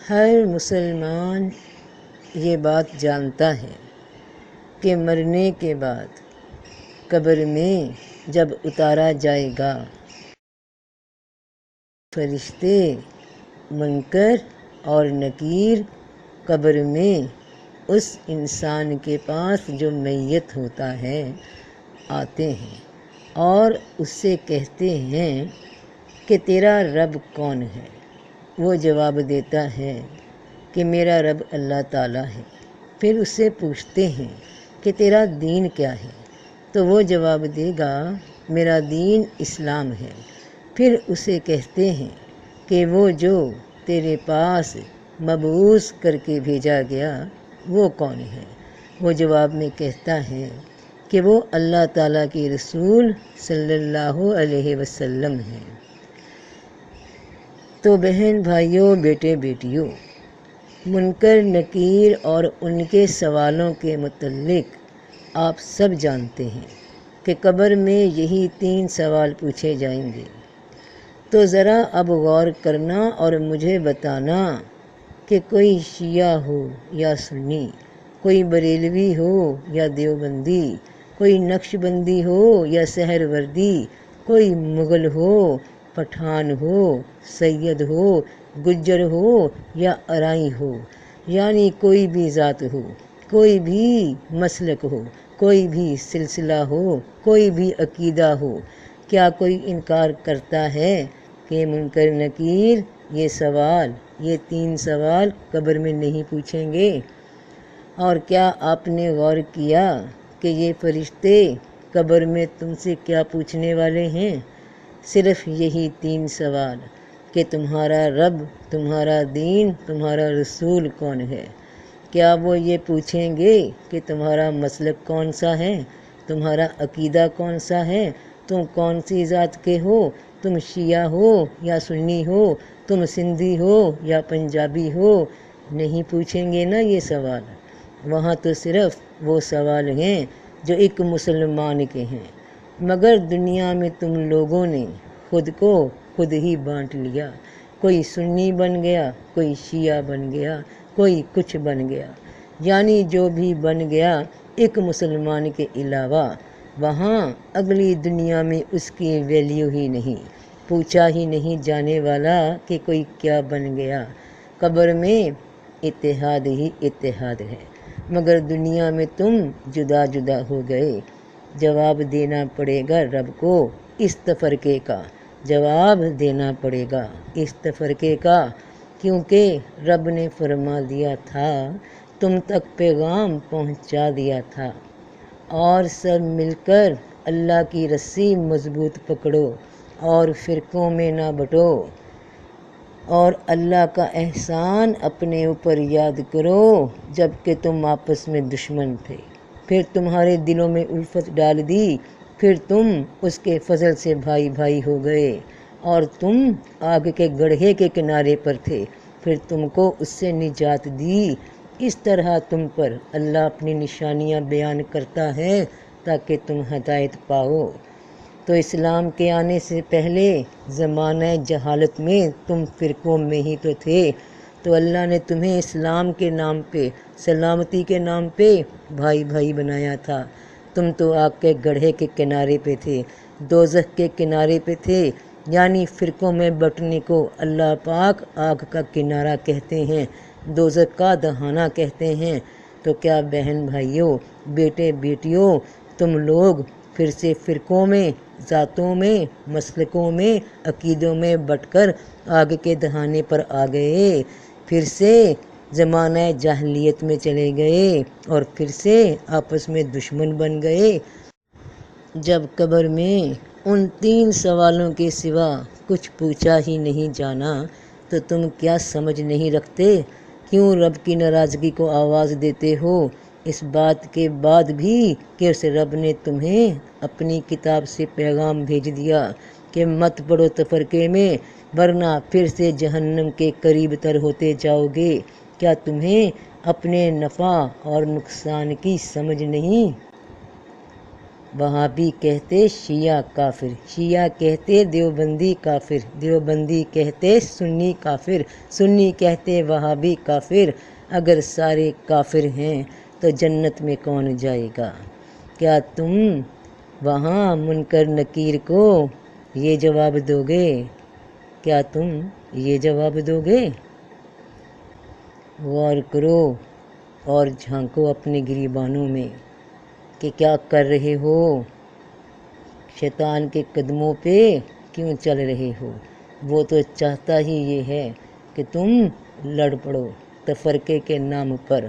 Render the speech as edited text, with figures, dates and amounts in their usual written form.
ہر مسلمان یہ بات جانتا ہے کہ مرنے کے بعد قبر میں جب اتارا جائے گا، فرشتے منکر اور نکیر قبر میں اس انسان کے پاس جو میت ہوتا ہے آتے ہیں اور اس سے کہتے ہیں کہ تیرا رب کون ہے؟ وہ جواب دیتا ہے کہ میرا رب اللہ تعالیٰ ہے۔ پھر اس سے پوچھتے ہیں کہ تیرا دین کیا ہے؟ تو وہ جواب دے گا میرا دین اسلام ہے۔ پھر اسے کہتے ہیں کہ وہ جو تیرے پاس مبعوث کر کے بھیجا گیا وہ کون ہے؟ وہ جواب میں کہتا ہے کہ وہ اللہ تعالیٰ کے رسول صلی اللہ علیہ وسلم ہیں۔ تو بہن بھائیوں، بیٹے بیٹیوں، منکر نکیر اور ان کے سوالوں کے متعلق آپ سب جانتے ہیں کہ قبر میں یہی 3 سوال پوچھے جائیں گے۔ تو ذرا اب غور کرنا اور مجھے بتانا کہ کوئی شیعہ ہو یا سنی، کوئی بریلوی ہو یا دیوبندی، کوئی نقش بندی ہو یا سہروردی، کوئی مغل ہو، پٹھان ہو، سید ہو، گجر ہو یا ارائی ہو، یعنی کوئی بھی ذات ہو، کوئی بھی مسلک ہو، کوئی بھی سلسلہ ہو، کوئی بھی عقیدہ ہو، کیا کوئی انکار کرتا ہے کہ منکر نکیر یہ 3 سوال قبر میں نہیں پوچھیں گے؟ اور کیا آپ نے غور کیا کہ یہ فرشتے قبر میں تم سے کیا پوچھنے والے ہیں؟ صرف یہی 3 سوال کہ تمہارا رب، تمہارا دین، تمہارا رسول کون ہے۔ کیا وہ یہ پوچھیں گے کہ تمہارا مسلک کون سا ہے، تمہارا عقیدہ کون سا ہے، تم کون سی ذات کے ہو، تم شیعہ ہو یا سنی ہو، تم سندھی ہو یا پنجابی ہو؟ نہیں پوچھیں گے نا یہ سوال۔ وہاں تو صرف وہ سوال ہیں جو ایک مسلمان کے ہیں، مگر دنیا میں تم لوگوں نے خود کو خود ہی بانٹ لیا۔ کوئی سنی بن گیا، کوئی شیعہ بن گیا، کوئی کچھ بن گیا، یعنی جو بھی بن گیا ایک مسلمان کے علاوہ وہاں اگلی دنیا میں اس کی ویلیو ہی نہیں، پوچھا ہی نہیں جانے والا کہ کوئی کیا بن گیا۔ قبر میں اتحاد ہی اتحاد ہے، مگر دنیا میں تم جدا جدا ہو گئے۔ جواب دینا پڑے گا رب کو اس تفرقے کا، جواب دینا پڑے گا اس تفرقے کا، کیونکہ رب نے فرما دیا تھا، تم تک پیغام پہنچا دیا تھا، اور سب مل کر اللہ کی رسی مضبوط پکڑو اور فرقوں میں نہ بٹو، اور اللہ کا احسان اپنے اوپر یاد کرو جب کہ تم آپس میں دشمن تھے، پھر تمہارے دلوں میں الفت ڈال دی، پھر تم اس کے فضل سے بھائی بھائی ہو گئے، اور تم آگ کے گڑھے کے کنارے پر تھے، پھر تم کو اس سے نجات دی۔ اس طرح تم پر اللہ اپنی نشانیاں بیان کرتا ہے تاکہ تم ہدایت پاؤ۔ تو اسلام کے آنے سے پہلے زمانہ جہالت میں تم فرقوں میں ہی تو تھے، تو اللہ نے تمہیں اسلام کے نام پہ، سلامتی کے نام پہ بھائی بھائی بنایا تھا۔ تم تو آگ کے گڑھے کے کنارے پہ تھے، دوزخ کے کنارے پہ تھے، یعنی فرقوں میں بٹنے کو اللہ پاک آگ کا کنارہ کہتے ہیں، دوزخ کا دہانہ کہتے ہیں۔ تو کیا بہن بھائیوں، بیٹے بیٹیوں، تم لوگ پھر سے فرقوں میں، ذاتوں میں، مسلکوں میں، عقیدوں میں بٹ کر آگ کے دہانے پر آ گئے، پھر سے زمانہ جاہلیت میں چلے گئے اور پھر سے آپس میں دشمن بن گئے۔ جب قبر میں ان 3 سوالوں کے سوا کچھ پوچھا ہی نہیں جانا تو تم کیا سمجھ نہیں رکھتے؟ کیوں رب کی ناراضگی کو آواز دیتے ہو، اس بات کے بعد بھی کہ اس رب نے تمہیں اپنی کتاب سے پیغام بھیج دیا کہ مت پڑو تفرقے میں ورنہ پھر سے جہنم کے قریب تر ہوتے جاؤ گے؟ کیا تمہیں اپنے نفع اور نقصان کی سمجھ نہیں؟ وہابی کہتے شیعہ کافر، شیعہ کہتے دیوبندی کافر، دیوبندی کہتے سنی کافر، سنی کہتے وہابی کافر۔ اگر سارے کافر ہیں تو جنت میں کون جائے گا؟ کیا تم وہاں منکر نکیر کو یہ جواب دو گے؟ کیا تم یہ جواب دو گے؟ غور کرو اور جھانکو اپنے گریبانوں میں کہ کیا کر رہے ہو؟ شیطان کے قدموں پہ کیوں چل رہے ہو؟ وہ تو چاہتا ہی یہ ہے کہ تم لڑ پڑو تفرقے کے نام پر۔